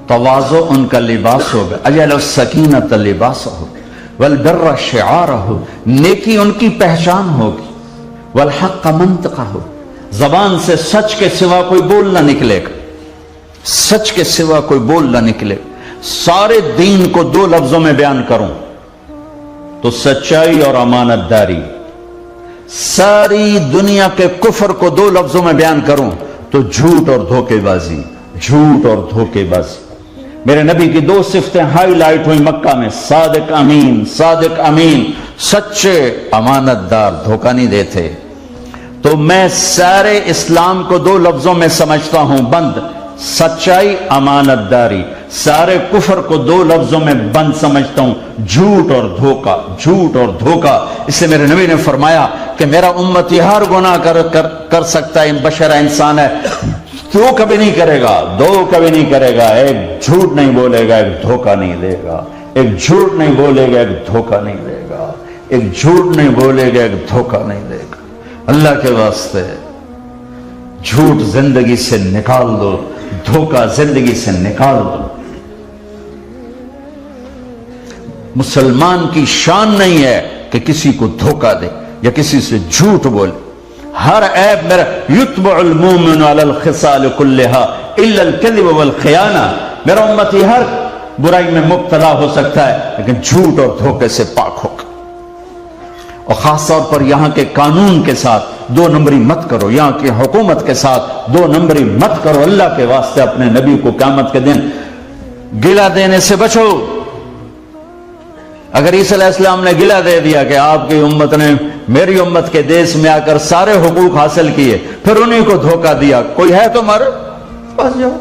تواضع ان کا لباس ہوگا، اجعل السکینۃ لباسہ والبر شعارہ، نیکی ان کی پہچان ہوگی، والحق منطقہ، زبان سے سچ کے سوا کوئی بول نہ نکلے گا، سچ کے سوا کوئی بول نہ نکلے گا۔ سارے دین کو 2 لفظوں میں بیان کروں تو سچائی اور امانت داری، ساری دنیا کے کفر کو 2 لفظوں میں بیان کروں تو جھوٹ اور دھوکے بازی، جھوٹ اور دھوکے بازی۔ میرے نبی کی 2 صفتیں ہائی لائٹ ہوئی مکہ میں، صادق امین، صادق امین، سچے امانت دار، دھوکہ نہیں دیتے۔ تو میں سارے اسلام کو 2 لفظوں میں سمجھتا ہوں بند، سچائی، امانت داری۔ سارے کفر کو 2 لفظوں میں بند سمجھتا ہوں، جھوٹ اور دھوکہ، جھوٹ اور دھوکہ۔ اس سے میرے نبی نے فرمایا کہ میرا امتی ہر گناہ کر سکتا ہے، بشر انسان ہے، 2 کبھی نہیں کرے گا، 2 کبھی نہیں کرے گا، ایک جھوٹ نہیں بولے گا، ایک دھوکہ نہیں دے گا، ایک جھوٹ نہیں بولے گا، ایک دھوکہ نہیں دے گا، ایک جھوٹ نہیں بولے گا، ایک دھوکہ نہیں دے گا۔ اللہ کے واسطے جھوٹ زندگی سے نکال دو، دھوکہ زندگی سے نکال دو۔ مسلمان کی شان نہیں ہے کہ کسی کو دھوکہ دے یا کسی سے جھوٹ بولے۔ ہر عیب میرا، یتبع المومن علی الخصال کلہا الا الکذب والخیانہ، میرا امتی ہر برائی میں مبتلا ہو سکتا ہے لیکن جھوٹ اور دھوکے سے پاک ہوگا۔ اور خاص طور پر یہاں کے قانون کے ساتھ 2 نمبری مت کرو، یہاں کی حکومت کے ساتھ 2 نمبری مت کرو۔ اللہ کے واسطے اپنے نبی کو قیامت کے دن گلہ دینے سے بچو۔ اگر عیسی علیہ السلام نے گلہ دے دیا کہ آپ کی امت نے میری امت کے دیس میں آ کر سارے حقوق حاصل کیے، پھر انہیں کو دھوکہ دیا، کوئی ہے تو مر پاس جاؤ،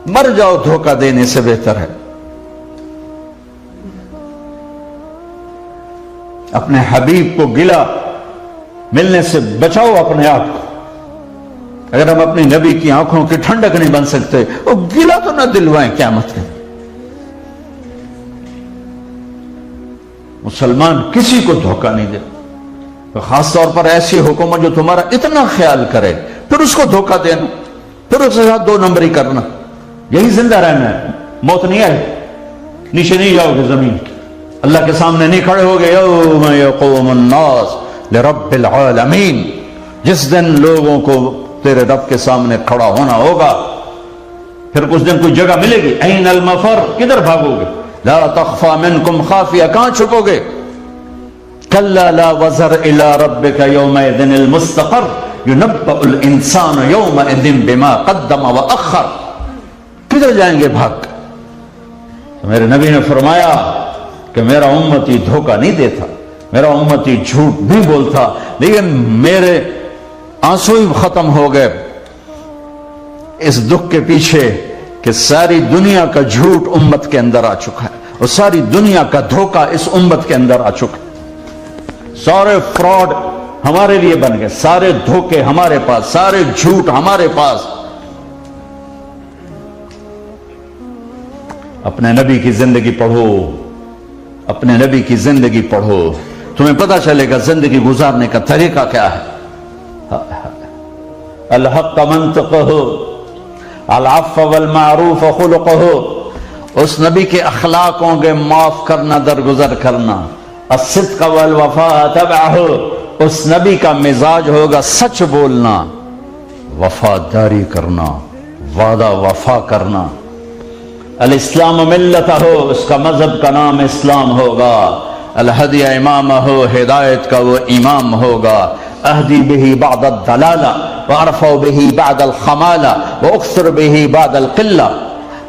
مر جاؤ، دھوکہ دینے سے بہتر ہے۔ اپنے حبیب کو گلہ ملنے سے بچاؤ اپنے آپ کو۔ اگر ہم اپنی نبی کی آنکھوں کی ٹھنڈک نہیں بن سکتے، وہ گلہ تو نہ دلوائیں قیامت میں۔ مسلمان کسی کو دھوکہ نہیں دے، خاص طور پر ایسی حکومت جو تمہارا اتنا خیال کرے، پھر اس کو دھوکہ دینا، پھر اس کے ساتھ 2 نمبری کرنا، یہی زندہ رہنا ہے۔ موت نہیں آئی، نیچے نہیں جاؤ گے زمین کی، اللہ کے سامنے نہیں کھڑے ہوگے۔ یوم یقوم الناس لرب العالمین، جس دن لوگوں کو تیرے رب کے سامنے کھڑا ہونا ہوگا، پھر کچھ دن کوئی جگہ ملے گی، این المفر، کدھر بھاگو گے؟ لا تخفى منکم خافیہ، کہاں چھپو گے؟ کلا لا وزر الى ربک یومئذ المستقر، ينبأ الانسان یومئذ بما قدم واخر، کدھر جائیں گے بھاگ؟ تو میرے نبی نے فرمایا کہ میرا امتی دھوکہ نہیں دیتا، میرا امتی جھوٹ نہیں بولتا، لیکن میرے آنسو ہی ختم ہو گئے اس دکھ کے پیچھے کہ ساری دنیا کا جھوٹ امت کے اندر آ چکا ہے، اور ساری دنیا کا دھوکہ اس امت کے اندر آ چکا ہے۔ سارے فراڈ ہمارے لیے بن گئے، سارے دھوکے ہمارے پاس، سارے جھوٹ ہمارے پاس۔ اپنے نبی کی زندگی پڑھو، اپنے نبی کی زندگی پڑھو، تمہیں پتہ چلے گا زندگی گزارنے کا طریقہ کیا ہے۔ الحق منطقہ، العفو والمعروف خلقہ، اس نبی کے اخلاق ہوں گے معاف کرنا، درگزر کرنا۔ الصدق والوفاء تبعہ، اس نبی کا مزاج ہوگا سچ بولنا، وفاداری کرنا، وعدہ وفا کرنا۔ الاسلام ملتہ، اس کا مذہب کا نام اسلام ہوگا۔ الہدی امامہ، ہدایت کا وہ امام ہوگا۔ اہدی بہ بعد الدلالہ وارفع بہ بعد الخمالہ واکثر بہ بعد القلہ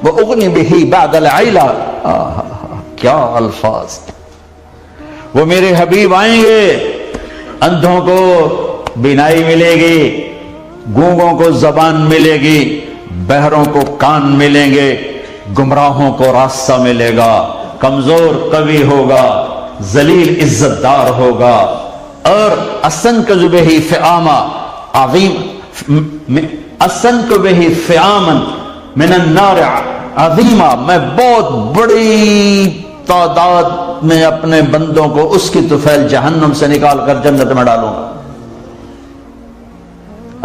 واغنی بہ بعد العیلہ۔ کیا الفاظ! وہ میرے حبیب آئیں گے، اندھوں کو بینائی ملے گی، گونگوں کو زبان ملے گی، بہروں کو کان ملیں گے، گمراہوں کو راستہ ملے گا، کمزور قوی ہوگا، ذلیل عزت دار ہوگا۔ اور اسنکذ بہ فعاما عظیم، اسنکذ بہ فعاما من النار عظیما، میں بہت بڑی تعداد میں اپنے بندوں کو اس کی طفیل جہنم سے نکال کر جنت میں ڈالوں گا۔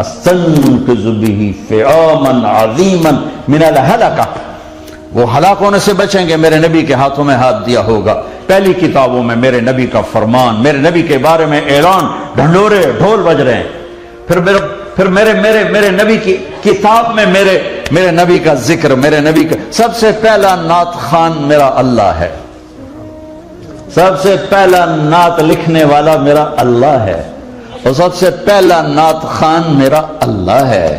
استنقذ به فعاما عظیما من الہلکہ، وہ ہلاک ہونے سے بچیں گے میرے نبی کے ہاتھوں میں ہاتھ دیا ہوگا۔ پہلی کتابوں میں میرے نبی کا فرمان، میرے نبی کے بارے میں اعلان، ڈھنڈورے ڈھول بج رہے ہیں۔ پھر میرے نبی کی کتاب میں میرے نبی کا ذکر، میرے نبی کا سب سے پہلا نعت خوان میرا اللہ ہے، سب سے پہلا نعت لکھنے والا میرا اللہ ہے، اور سب سے پہلا نعت خوان میرا اللہ ہے۔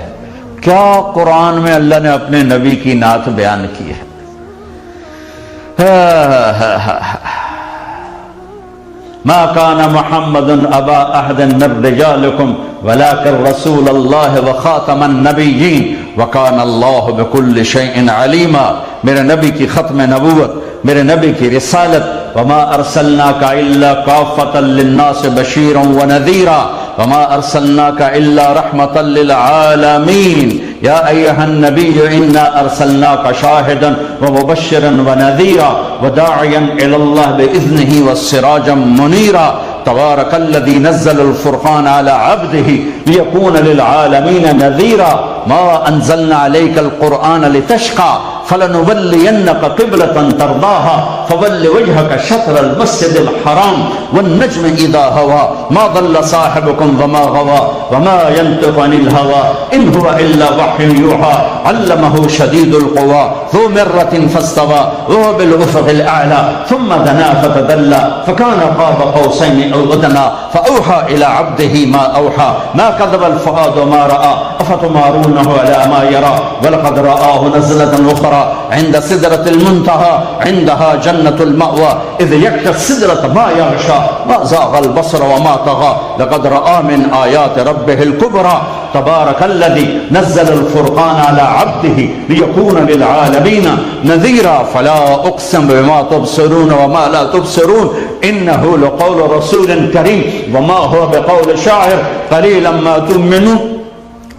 کیا قرآن میں اللہ نے اپنے نبی کی نعت بیان کی ہے۔ ما كان محمد ابا احد من رجالكم ولكن رسول الله وخاتم النبيين وكان الله بكل شيء عليما۔ میرے نبی کی ختم نبوت، میرے نبی کی رسالت، وما ارسلناك الا كافة للناس بشيرا ونذيرا وما ارسلناك الا رحمة للعالمين يا ايها النبي انا ارسلناك شاهدا ومبشرا ونذيرا وداعيا الى الله باذنه والسراجا منيرا تبارك الذي نزل الفرقان على عبده ليكون للعالمين نذيرا ما انزلنا عليك القرآن لتشقى فلنولينك قبلة ترضاها فول وجهك شطر المسجد الحرام والنجم إذا هوى ما ضل صاحبكم وما غوى وما ينطق عن الهوى إن هو إلا وحي يوحى علمه شديد القوى ذو مرة فاستوى وهو بالأفق الأعلى ثم دنا فتدلى فكان قاب قوسين أو أدنى فأوحى إلى عبده ما أوحى ما كذب الفؤاد ما رأى أفتمارونه على ما يرى ولقد رآه نزلة أخرى عند سدرة المنتهى عندها جنة المأوى إذ يغشى السدرة ما يغشى ما زاغ البصر وما طغى لقد رأى من آيات ربه الكبرى تبارك الذي نزل الفرقان على عبده ليكون للعالمين نذيرا فلا أقسم بما تبصرون وما لا تبصرون إنه لقول رسول كريم وما هو بقول شاعر قليلا ما تؤمنون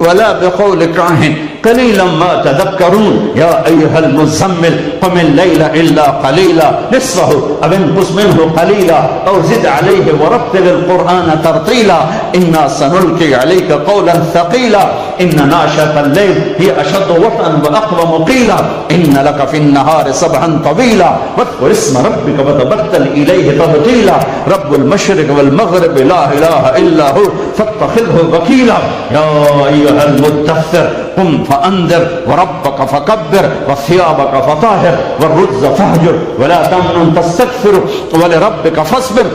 ولا بقول كاهن قليلا ما تذكرون يا أيها المزمل قم الليل إلا قليلا نصفه أو انقص منه قليلا أو زد عليه ورتل القرآن ترتيلا إنا سنلقي عليك قولا ثقيلا إن ناشئة الليل هي أشد وطئا وأقوم قيلا إن لك في النهار سبحا طويلا واذكر اسم ربك وتبتل إليه تبتيلا رب المشرق والمغرب لا إله إلا هو فاتخذه وكيلا يا أيها المدثر قم فأنذر وربك فكبر وثيابك فطهر والرجز فاهجر ولا تمنن تستكثر ولربك فاصبر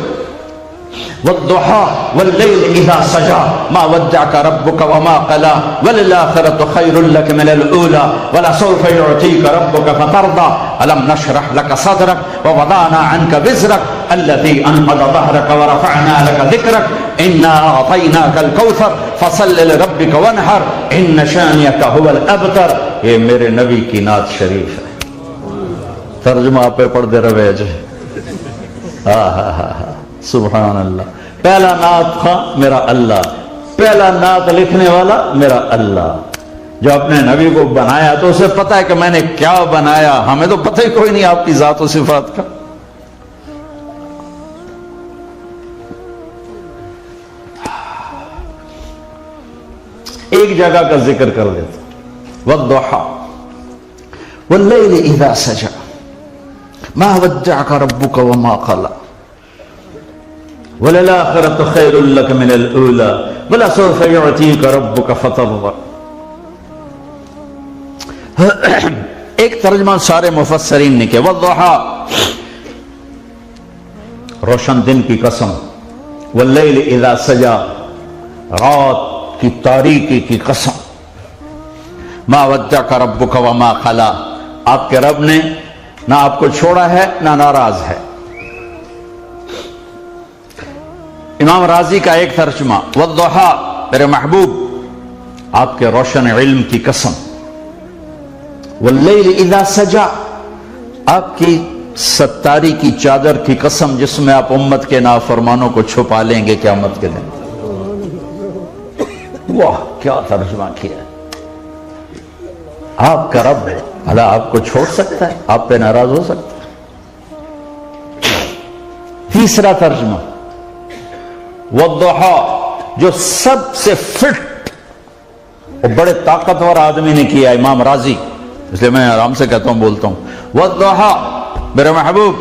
والضحى والليل إذا سجى ما ودعك ربك وما قلى وللآخرة خير لك من الأولى ولسوف يعطيك ربك فترضى ألم نشرح لك صدرك ووضعنا عنك وزرك الذي أنقض ظهرك ورفعنا لك ذكرك إنا أعطيناك الكوثر فصل لربك وانحر إن شانئك هو الأبتر۔ یہ میرے نبی کی نعت شریف ہے، ترجمہ آپ پہ پڑھ دے رہے جی۔ سبحان اللہ۔ پہلا نعت خواں میرا اللہ، پہلا نعت لکھنے والا میرا اللہ۔ جو اپنے نبی کو بنایا تو اسے پتہ ہے کہ میں نے کیا بنایا، ہمیں تو پتہ ہی کوئی نہیں آپ کی ذات و صفات کا۔ ایک جگہ کا ذکر کر لیتا، والضحى والليل إذا سجى ما ودعك ربك وما قلى وللآخرة خير لك من الأولى ولسوف يعطيك ربك فترضى۔ ایک ترجمہ سارے مفسرین نے کیا، والضحى روشن دن کی قسم، واللیل اذا سجا رات کی تاریکی کی قسم، ما ودعک ربک وما قلی، آپ کے رب نے نہ آپ کو چھوڑا ہے نہ ناراض ہے۔ امام راضی کا ایک ترجمہ، والضحى میرے محبوب آپ کے روشن علم کی قسم، واللیل اذا سجا آپ کی ستاری کی چادر کی قسم جس میں آپ امت کے نافرمانوں کو چھپا لیں گے قیامت کے دن۔ واہ کیا ترجمہ کیا ہے۔ آپ کا رب ہے، بھلا آپ کو چھوڑ سکتا ہے، آپ پہ ناراض ہو سکتا ہے۔ تیسرا ترجمہ، والضحى جو سب سے فٹ وہ بڑے طاقتور آدمی نے کیا، امام رازی، اس لیے میں آرام سے کہتا ہوں، بولتا ہوں والضحیٰ، میرے محبوب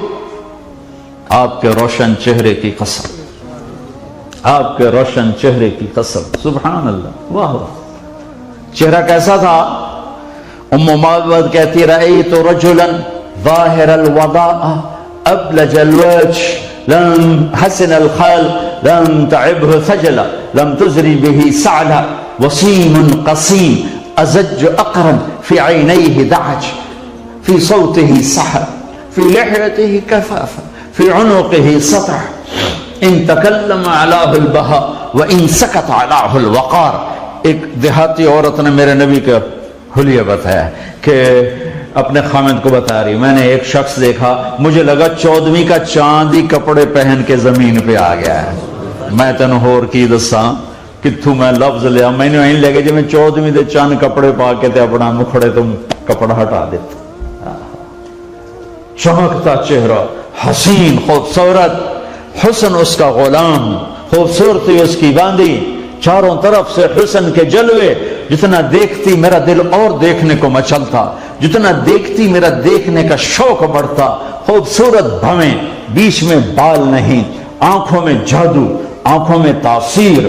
آپ کے روشن چہرے کی قسم، آپ کے روشن چہرے کی قسم، سبحان اللہ، واہ واہ۔ چہرہ کیسا تھا؟ ام معبد کہتی رأیت رجلا ظاہر الوضاء ابلج الوجه لم حسن الخلق لم تعبه ثجلا لم تزري به سعلا وسيم قصيم أزج أقرن في عينيه دعج في صوته سحر في لحيته كفافة في عنقه سطع إن تكلم علاه البهاء وإن سكت علاه الوقار۔ ایک دیہاتی عورت نے میرے نبی کا حلیہ بتایا کہ اپنے خامد کو بتا رہی، میں نے ایک شخص دیکھا، مجھے لگا 14ویں کا چاند ہی کپڑے پہن کے زمین پہ آ گیا ہے۔ میں تینوں ہور کی دساں کتھوں میں لفظ لیا، میں نے وہیں لگے جی میں 14ویں دے چاند کپڑے پا کے تے اپنا مکھڑے تم کپڑا ہٹا دیتا۔ چمکتا چہرہ، حسین، خوبصورت، حسن اس کا غلام، خوبصورتی اس کی باندھی، چاروں طرف سے حسن کے جلوے، جتنا دیکھتی میرا دل اور دیکھنے کو مچلتا، جتنا دیکھتی میرا دیکھنے کا شوق بڑھتا۔ خوبصورت بھویں، بیچ میں بال نہیں، آنکھوں میں جادو، آنکھوں میں تاثیر،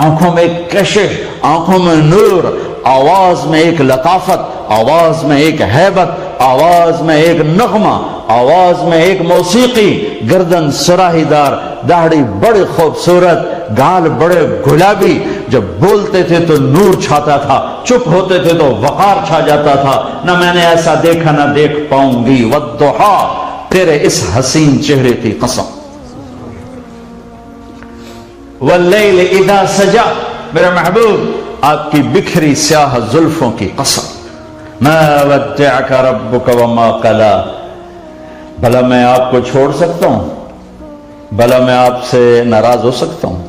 آنکھوں میں ایک کشش، آنکھوں میں نور، آواز میں ایک لطافت، آواز میں ایک ہیبت، آواز میں ایک نغمہ، آواز میں ایک موسیقی، گردن سراہی دار، داڑھی بڑی خوبصورت، گال بڑے گلابی، جب بولتے تھے تو نور چھاتا تھا، چپ ہوتے تھے تو وقار چھا جاتا تھا۔ نہ میں نے ایسا دیکھا نہ دیکھ پاؤں گی، والضحیٰ، تیرے اس حسین چہرے کی قسم، واللیل اذا سجا، میرے محبوب آپ کی بکھری سیاہ زلفوں کی قسم، ما ودعک ربک وما قلا، بھلا میں آپ کو چھوڑ سکتا ہوں؟ بھلا میں آپ سے ناراض ہو سکتا ہوں؟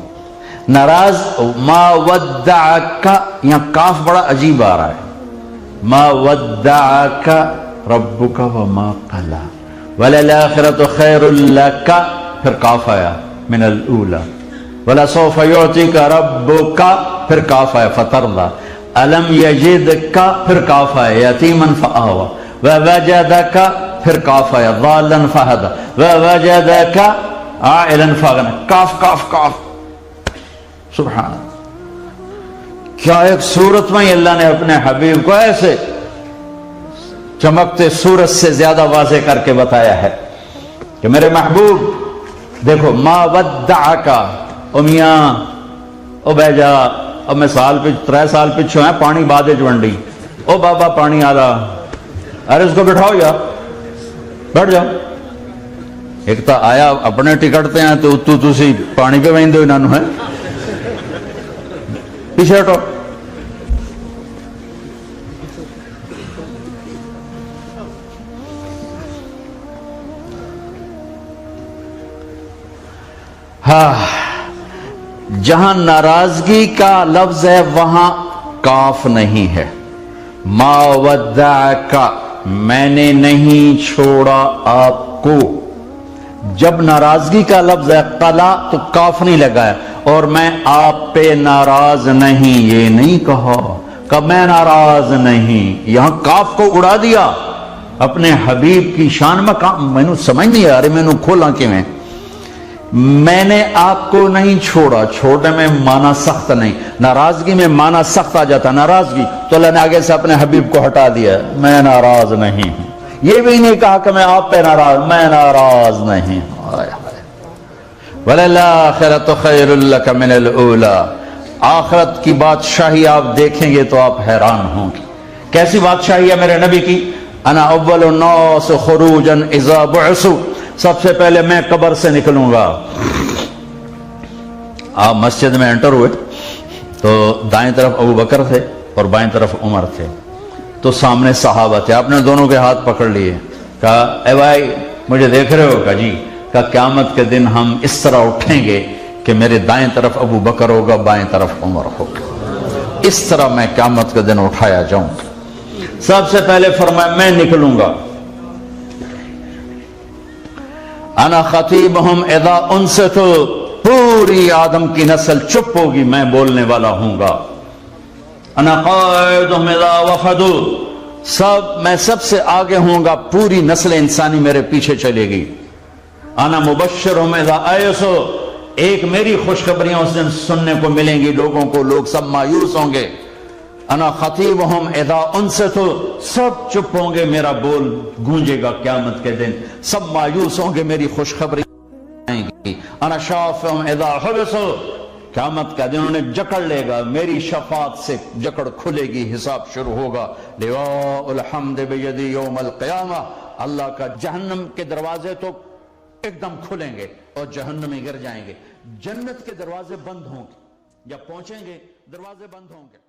ناراض، ما ودعک، یہاں کاف بڑا عجیب آ رہا ہے، ما ودعک ربک وما قلا، وللآخرۃ خیر لک، پھر کاف آیا من الاولی، وَلَسَوْفَ يُعْتِكَ رَبُّكَ، پھر کاف آیا فَتَرْضَى، أَلَمْ يَجِدْكَ، پھر کاف آیا یتیماً فَآوَى، وَوَجَدَكَ، پھر کاف آیا ضَالًّا فَهَدَى، وَوَجَدَكَ عَائِلًا فَأَغْنَى، کاف کاف کاف، سبحان اللہ۔ کیا ایک صورت میں اللہ نے اپنے حبیب کو ایسے چمکتے سورج سے زیادہ واضح کر کے بتایا ہے کہ میرے محبوب دیکھو، ما ودعک، او میاں، او بہ جا، اب میں سال پہ 3 سال پچھو ہیں، پانی بادے چونڈی، او بابا پانی آ رہا، ارے اس کو بٹھاؤ یار، بیٹھ جاؤ۔ ایک تا آیا اپنے ٹکٹتے ہیں تو تسی پانی پہ وہیں دو انہوں ہے، پیچھے ہٹو۔ ہاں، جہاں ناراضگی کا لفظ ہے وہاں کاف نہیں ہے۔ ما ودعک، میں نے نہیں چھوڑا آپ کو۔ جب ناراضگی کا لفظ ہے قلا تو کاف نہیں لگا ہے، اور میں آپ پہ ناراض نہیں، یہ نہیں کہا کہ میں ناراض نہیں، یہاں کاف کو اڑا دیا اپنے حبیب کی شان میں۔ میں نے سمجھ نہیں آ رہی، میں نے کھولا کیویں، میں نے آپ کو نہیں چھوڑا، چھوڑنے میں معنی سخت نہیں، ناراضگی میں معنی سخت آ جاتا، ناراضگی تو اللہ نے آگے سے اپنے حبیب کو ہٹا دیا، میں ناراض نہیں ہوں۔ یہ بھی نہیں کہا کہ میں آپ پہ ناراض، میں ناراض نہیں ہوں۔ وَلَلْآخِرَةُ خَيْرٌ لَكَ مِنَ الْأُولَى، آخرت کی بادشاہی آپ دیکھیں گے تو آپ حیران ہوں گے۔ کیسی بادشاہی ہے میرے نبی کی؟ انا اول الناس خروجا اذا بعثوا، سب سے پہلے میں قبر سے نکلوں گا۔ آپ مسجد میں انٹر ہوئے تو دائیں طرف ابو بکر تھے اور بائیں طرف عمر تھے، تو سامنے صحابہ تھے، آپ نے دونوں کے ہاتھ پکڑ لیے، کہا اے بھائی مجھے دیکھ رہے ہو؟ کہا جی۔ کہا قیامت کے دن ہم اس طرح اٹھیں گے کہ میرے دائیں طرف ابو بکر ہوگا، بائیں طرف عمر ہوگا، اس طرح میں قیامت کے دن اٹھایا جاؤں گا۔ سب سے پہلے فرمایا میں نکلوں گا، انا خطیبہم اذا انصتوا، پوری آدم کی نسل چپ ہوگی، میں بولنے والا ہوں گا۔ انا قائدہم اذا وفدوا، میں سب سے آگے ہوں گا، پوری نسل انسانی میرے پیچھے چلے گی۔ انا مبشرہم اذا آیسوا، ایک میری خوشخبریاں اس دن سننے کو ملیں گی لوگوں کو، لوگ سب مایوس ہوں گے۔ انا خطیبہم اذا انصتوا، سب چپ ہوں گے، میرا بول گونجے گا قیامت کے دن، سب مایوس ہوں گے، میری خوشخبری آئیں گی۔ انا شافعہم اذا حبسوا، قیامت کا دن انہیں جکڑ لے گا، میری شفاعت سے جکڑ کھلے گی، حساب شروع ہوگا۔ لواء الحمد بیدی یوم القیامہ، اللہ کا جہنم کے دروازے تو ایک دم کھلیں گے اور جہنمی گر جائیں گے، جنت کے دروازے بند ہوں گے، جب پہنچیں گے دروازے بند ہوں گے۔